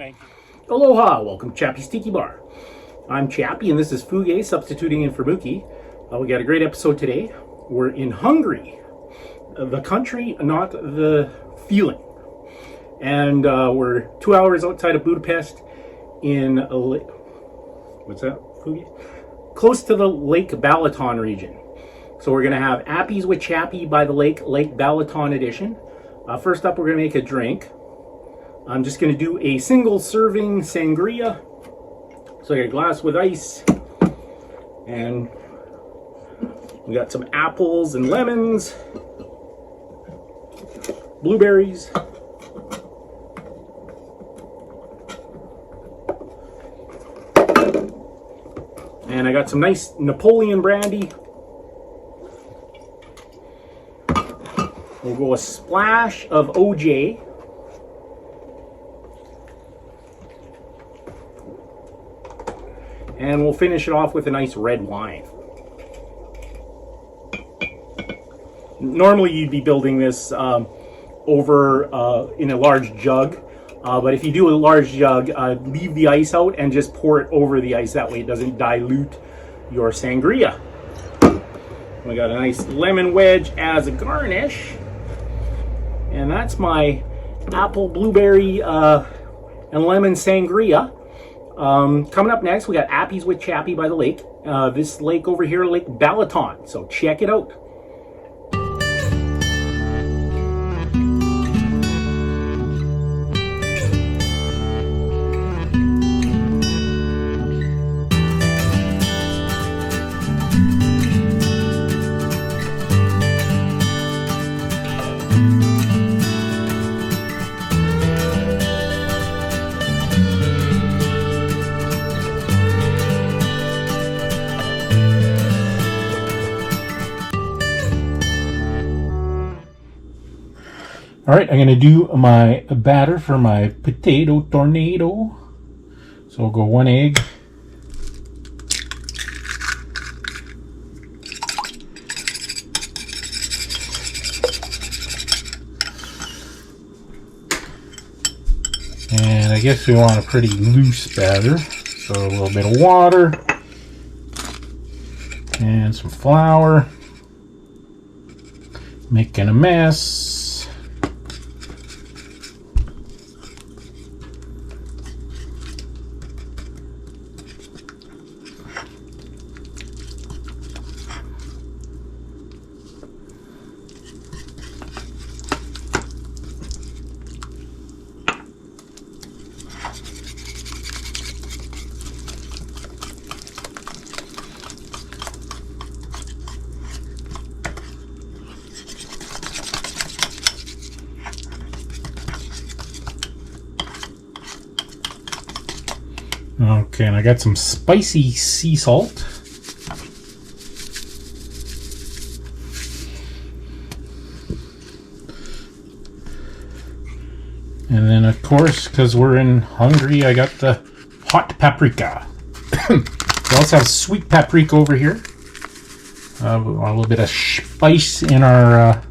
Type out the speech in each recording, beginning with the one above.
Thank you. Aloha, welcome to Chappy's Tiki Bar. I'm Chappy and this is Fuge substituting in for Mookie. We got a great episode today. We're in Hungary, the country, not the feeling. And we're 2 hours outside of Budapest in what's that, Fuge? Close to the Lake Balaton region. So we're going to have Appies with Chappy by the Lake Balaton edition. First up, we're going to make a drink. I'm just going to do a single serving sangria. So I got a glass with ice. And we got some apples and lemons. Blueberries. And I got some nice Napoleon brandy. We'll go a splash of OJ. And we'll finish it off with a nice red wine. Normally you'd be building this over in a large jug. But if you do a large jug, leave the ice out and just pour it over the ice. That way it doesn't dilute your sangria. We got a nice lemon wedge as a garnish. And that's my apple, blueberry, and lemon sangria. Coming up next, we got Appies with Chappy by the lake. This lake over here, Lake Balaton. So check it out. All right, I'm going to do my batter for my potato tornado. So I'll go 1 egg. And I guess we want a pretty loose batter. So a little bit of water and some flour. Making a mess. Okay, and I got some spicy sea salt. And then, of course, because we're in Hungary, I got the hot paprika. We also have sweet paprika over here. We want a little bit of spice in our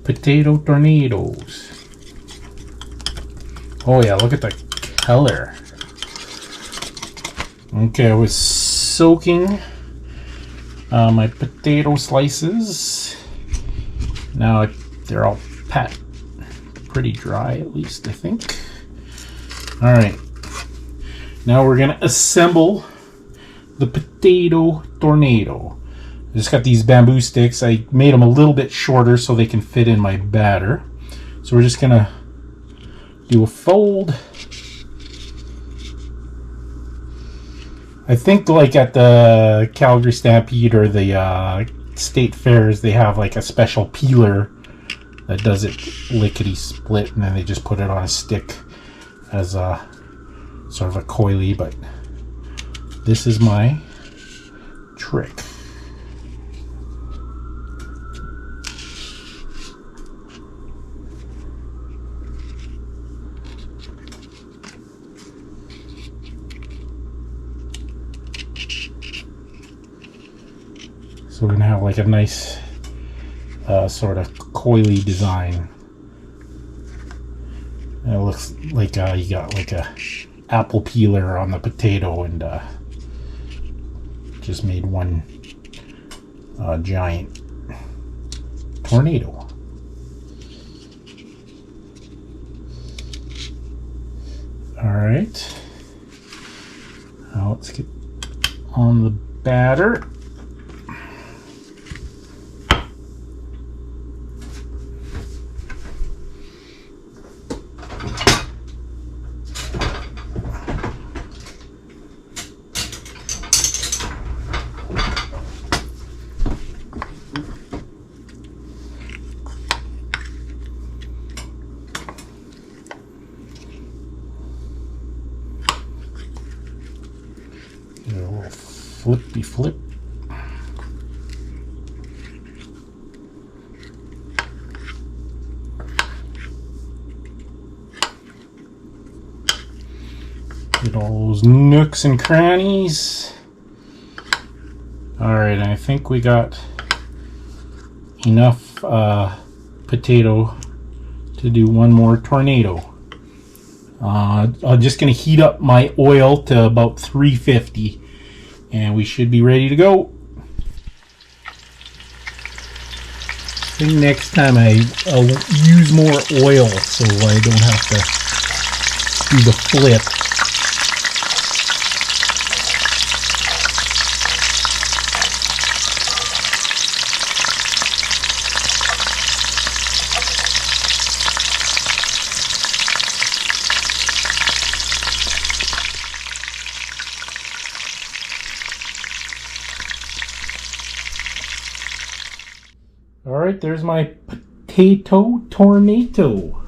potato tornadoes. Oh yeah, look at the color. Okay, I was soaking my potato slices. Now they're all pretty dry, at least I think. All right, now we're gonna assemble the potato tornado. I just got these bamboo sticks. I made them a little bit shorter so they can fit in my batter. So we're just gonna do a fold. I think like at the Calgary Stampede or the state fairs, they have like a special peeler that does it lickety split, and then they just put it on a stick as a sort of a coily. But this is my trick. So we're gonna have like a nice sort of coily design. It looks like you got like a apple peeler on the potato and just made one giant tornado. All right. Now let's get on the batter. A little flippy flip. Get all those nooks and crannies. All right, I think we got enough potato to do one more tornado. I'm just going to heat up my oil to about 350 and we should be ready to go. I think next time I'll use more oil so I don't have to do the flip. All right, there's my potato tornado.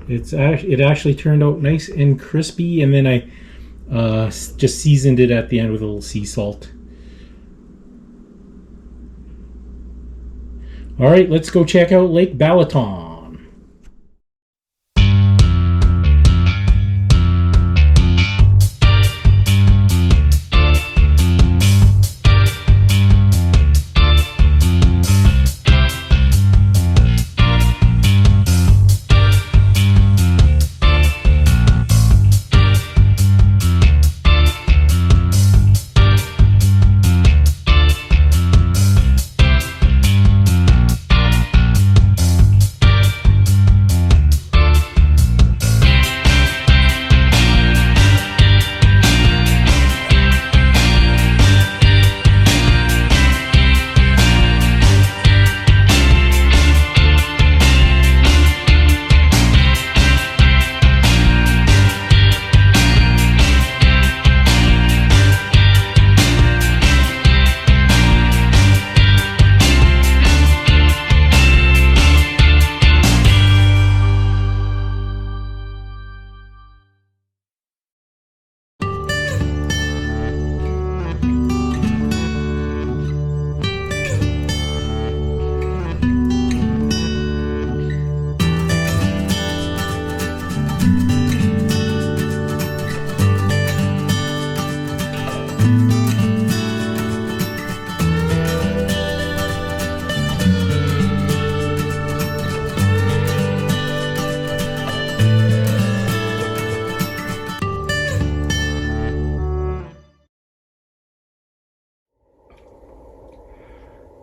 It actually turned out nice and crispy, and then I just seasoned it at the end with a little sea salt. All right, let's go check out Lake Balaton.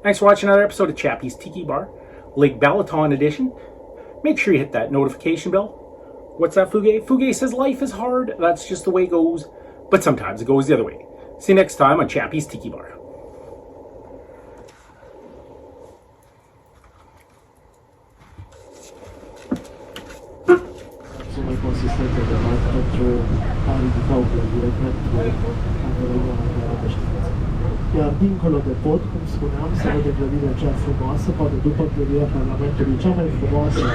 Thanks for watching another episode of Chappy's Tiki Bar, Lake Balaton edition. Make sure you hit that notification bell. What's that, Fuge? Fuge says life is hard. That's just the way it goes. But sometimes it goes the other way. See you next time on Chappy's Tiki Bar. Sono consistente da faccio pari di faulă diretamente iar dincolo de pod, cum spuneam, se vede clădirea cea frumoasă, poate după clădirea Parlamentului cea mai frumoasă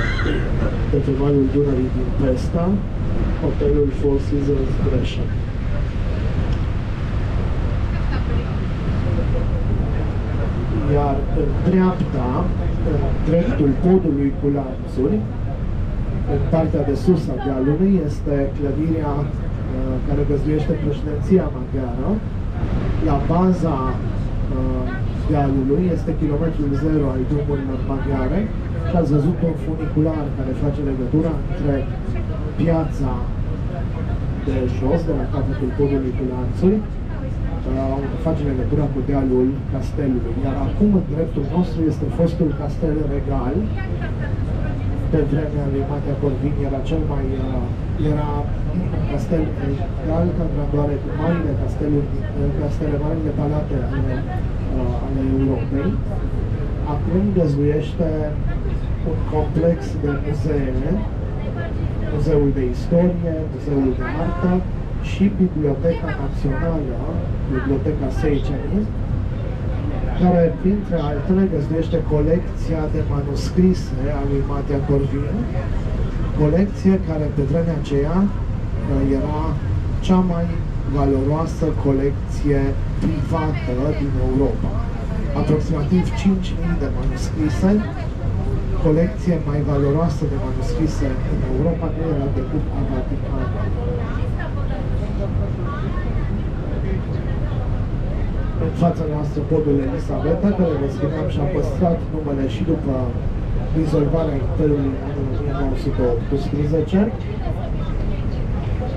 de pe malul Dunării din Pesta, hotelul Four Seasons Gresham. Iar în dreapta, în dreptul podului cu lanțuri, în partea de sus a dealului, este clădirea care găzduiește președinția maghiară. La baza dealului, este kilometrul zero al drumurilor maghiare și ați văzut un funicular care face legătura între piața de jos, de la capătul podului cu lanțuri, face legătura cu dealul castelului. Iar acum, în dreptul nostru, este fostul castel regal. Pe vremea lui Matea Corvin era cel mai... era un castel regal ca grandoare cu marile castele, marile palate ale Europei. Acum găzduiește un complex de muzee, Muzeul de Istorie, Muzeul de Artă și Biblioteca Națională, Biblioteca Seiceni, care, printre altele, găzduiește colecția de manuscrise a lui Matea Corvin, colecție care pe vremea aceea era cea mai valoroasă colecție privată din Europa. Aproximativ 5.000 de manuscrise. Colecție mai valoroasă de manuscrise în Europa nu era decât a Vaticanului. În fața noastră podul Elisabeta, care vă spuneam și-a păstrat numele și după dizolvarea Imperiului în anul 1918,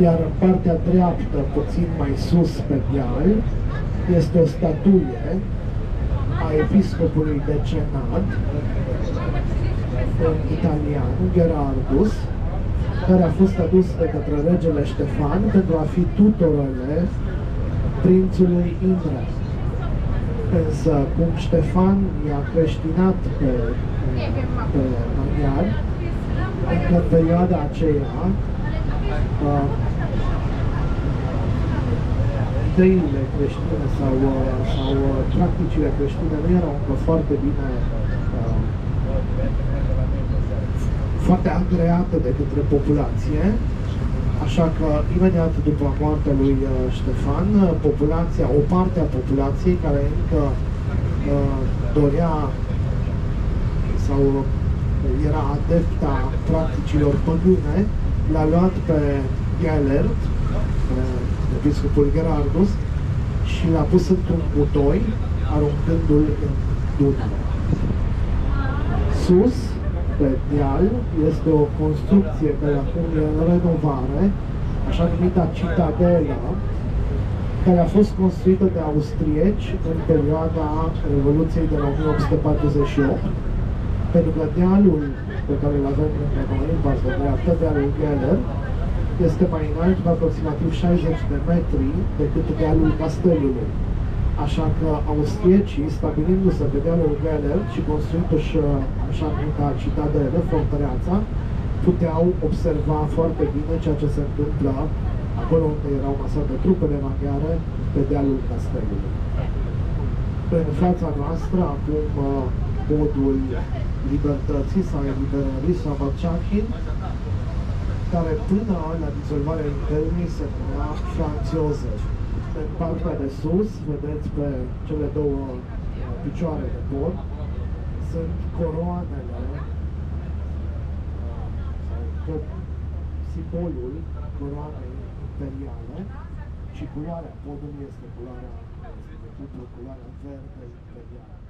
iar în partea dreaptă, puțin mai sus pe deal, este o statuie a episcopului decenat în italian, Gerardus, care a fost adus de către regele Ștefan pentru a fi tutorele prințului Imre. Însă, cum Ștefan i-a creștinat pe maghiari, încă în perioada aceea, ideile creștine sau practicile creștine nu erau încă foarte bine, foarte agreate de către populație, așa că imediat după moartea lui Ștefan, populația, o parte a populației care încă dorea sau era adepta practicilor păgâne, l-a luat pe Gellert, episcopul Gerardus, și l-a pus într-un butoi, aruncându-l în Dunăre. Sus, pe deal, este o construcție care acum e în renovare, așa numită citadelă, care a fost construită de austrieci în perioada Revoluției de la 1848, pentru că dealul pe care îl avem lângă noi, în partea dreaptă, dealul Geller, este mai înalt cu aproximativ 60 de metri decât dealul castelului. Așa că austriecii, stabilindu-se pe dealul Geller și construindu-și așa numită citadelă, fortăreața, puteau observa foarte bine ceea ce se întâmplă acolo unde erau masate trupele maghiare, pe dealul castelului. În fața noastră, acum, podul Libertății sau Eliberării sau Chappy, care până la dizolvarea Imperiului se numea Franz Josef. În partea de sus, vedeți pe cele două picioare de pod, sunt coroanele sau simbolul coroanei imperiale și culoarea podului este culoarea verde imperială.